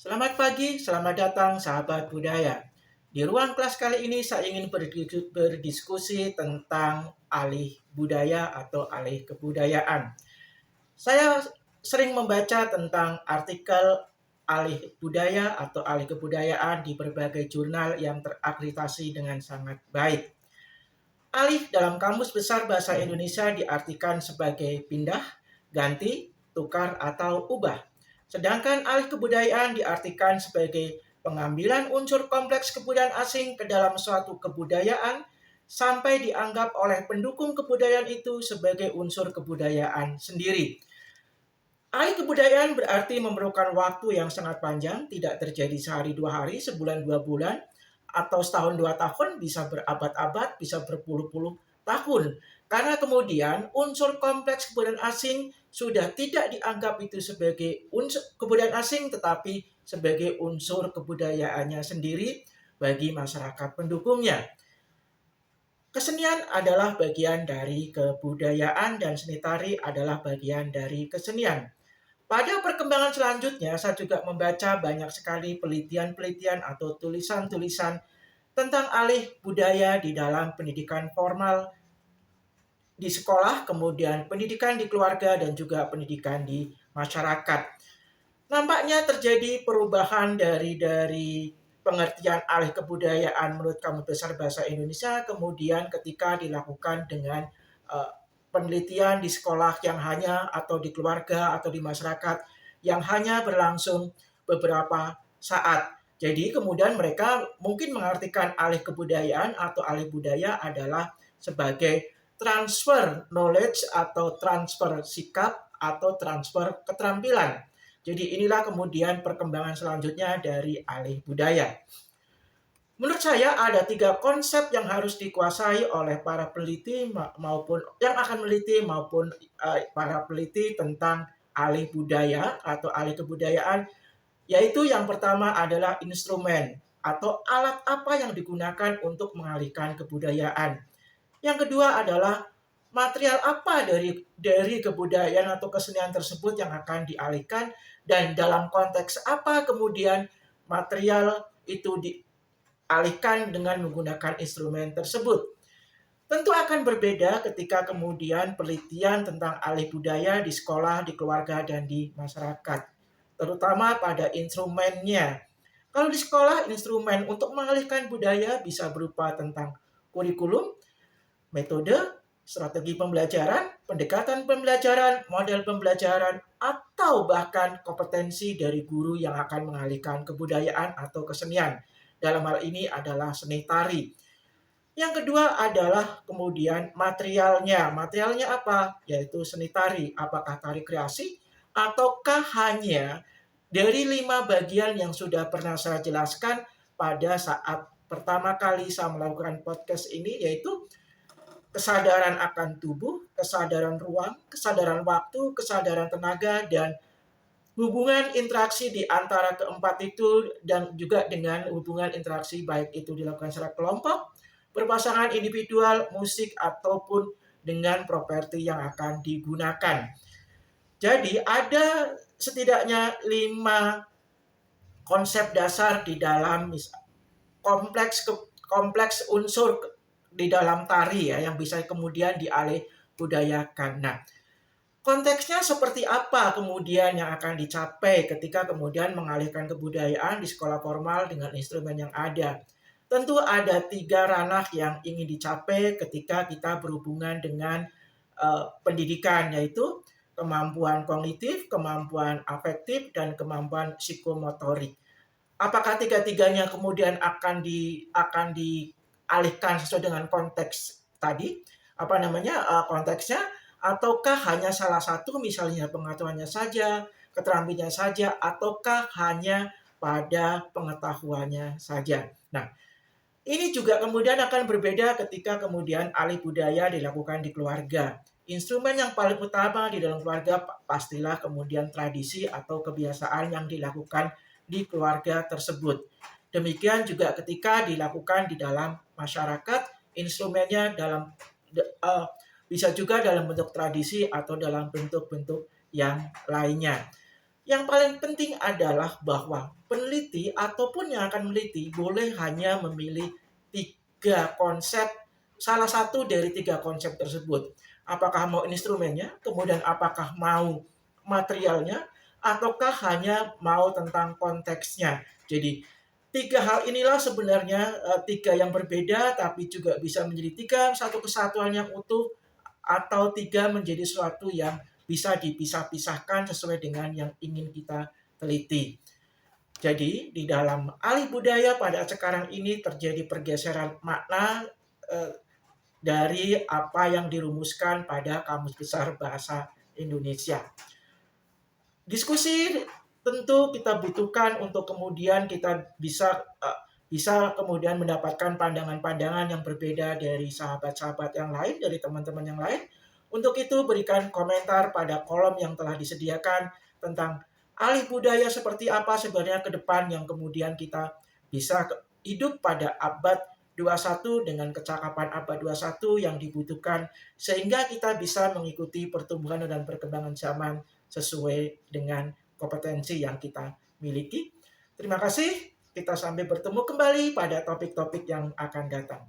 Selamat pagi, selamat datang sahabat budaya. Di ruang kelas kali ini saya ingin berdiskusi tentang alih budaya atau alih kebudayaan. Saya sering membaca tentang artikel alih budaya atau alih kebudayaan di berbagai jurnal yang terakreditasi dengan sangat baik. Alih dalam Kamus Besar Bahasa Indonesia diartikan sebagai pindah, ganti, tukar, atau ubah. Sedangkan alih kebudayaan diartikan sebagai pengambilan unsur kompleks kebudayaan asing ke dalam suatu kebudayaan sampai dianggap oleh pendukung kebudayaan itu sebagai unsur kebudayaan sendiri. Alih kebudayaan berarti memerlukan waktu yang sangat panjang, tidak terjadi sehari dua hari, sebulan dua bulan, atau setahun dua tahun, bisa berabad-abad, bisa berpuluh-puluh tahun. Karena kemudian unsur kompleks kebudayaan asing sudah tidak dianggap itu sebagai unsur kebudayaan asing, tetapi sebagai unsur kebudayaannya sendiri bagi masyarakat pendukungnya. Kesenian adalah bagian dari kebudayaan dan seni tari adalah bagian dari kesenian. Pada perkembangan selanjutnya, saya juga membaca banyak sekali penelitian-penelitian atau tulisan-tulisan tentang alih budaya di dalam pendidikan formal di sekolah, kemudian pendidikan di keluarga, dan juga pendidikan di masyarakat. Nampaknya terjadi perubahan dari pengertian alih kebudayaan menurut Kamus Besar Bahasa Indonesia, kemudian ketika dilakukan dengan penelitian di sekolah yang hanya atau di keluarga atau di masyarakat yang hanya berlangsung beberapa saat. Jadi kemudian mereka mungkin mengartikan alih kebudayaan atau alih budaya adalah sebagai transfer knowledge atau transfer sikap atau transfer keterampilan. Jadi inilah kemudian perkembangan selanjutnya dari alih budaya. Menurut saya ada 3 konsep yang harus dikuasai oleh para peneliti maupun yang akan meneliti maupun para peneliti tentang alih budaya atau alih kebudayaan, yaitu yang pertama adalah instrumen atau alat apa yang digunakan untuk mengalihkan kebudayaan. Yang kedua adalah material apa dari kebudayaan atau kesenian tersebut yang akan dialihkan dan dalam konteks apa kemudian material itu dialihkan dengan menggunakan instrumen tersebut. Tentu akan berbeda ketika kemudian penelitian tentang alih budaya di sekolah, di keluarga, dan di masyarakat. Terutama pada instrumennya. Kalau di sekolah, instrumen untuk mengalihkan budaya bisa berupa tentang kurikulum, metode, strategi pembelajaran, pendekatan pembelajaran, model pembelajaran, atau bahkan kompetensi dari guru yang akan mengalihkan kebudayaan atau kesenian. Dalam hal ini adalah seni tari. Yang kedua adalah kemudian materialnya. Materialnya apa? Yaitu seni tari. Apakah tari kreasi ataukah hanya dari 5 bagian yang sudah pernah saya jelaskan pada saat pertama kali saya melakukan podcast ini, yaitu kesadaran akan tubuh, kesadaran ruang, kesadaran waktu, kesadaran tenaga, dan hubungan interaksi di antara keempat itu dan juga dengan hubungan interaksi baik itu dilakukan secara kelompok, berpasangan individual, musik, ataupun dengan properti yang akan digunakan. Jadi ada setidaknya 5 konsep dasar di dalam kompleks unsur di dalam tari ya yang bisa kemudian dialih budayakan. Nah, konteksnya seperti apa kemudian yang akan dicapai ketika kemudian mengalihkan kebudayaan di sekolah formal dengan instrumen yang ada? Tentu ada 3 ranah yang ingin dicapai ketika kita berhubungan dengan pendidikan, yaitu kemampuan kognitif, kemampuan afektif, dan kemampuan psikomotorik. Apakah tiga-tiganya kemudian akan dialihkan sesuai dengan konteks tadi? Konteksnya, ataukah hanya salah satu misalnya pengetahuannya saja, keterampilannya saja, ataukah hanya pada pengetahuannya saja. Nah, ini juga kemudian akan berbeda ketika kemudian alih budaya dilakukan di keluarga. Instrumen yang paling utama di dalam keluarga pastilah kemudian tradisi atau kebiasaan yang dilakukan di keluarga tersebut. Demikian juga ketika dilakukan di dalam masyarakat, instrumennya bisa juga dalam bentuk tradisi atau dalam bentuk-bentuk yang lainnya. Yang paling penting adalah bahwa peneliti ataupun yang akan meneliti boleh hanya memilih 3 konsep, salah satu dari 3 konsep tersebut. Apakah mau instrumennya, kemudian apakah mau materialnya, ataukah hanya mau tentang konteksnya. Jadi 3 hal inilah sebenarnya 3 yang berbeda, tapi juga bisa menjadi 3 satu kesatuan yang utuh, atau 3 menjadi suatu yang bisa dipisah-pisahkan sesuai dengan yang ingin kita teliti. Jadi di dalam alih budaya pada sekarang ini terjadi pergeseran makna dari apa yang dirumuskan pada Kamus Besar Bahasa Indonesia. Diskusi tentu kita butuhkan untuk kemudian kita bisa kemudian mendapatkan pandangan-pandangan yang berbeda dari sahabat-sahabat yang lain, dari teman-teman yang lain. Untuk itu berikan komentar pada kolom yang telah disediakan tentang alih budaya seperti apa sebenarnya ke depan yang kemudian kita bisa hidup pada abad 21 dengan kecakapan abad 21 yang dibutuhkan sehingga kita bisa mengikuti pertumbuhan dan perkembangan zaman sesuai dengan kompetensi yang kita miliki. Terima kasih. Kita sampai bertemu kembali pada topik-topik yang akan datang.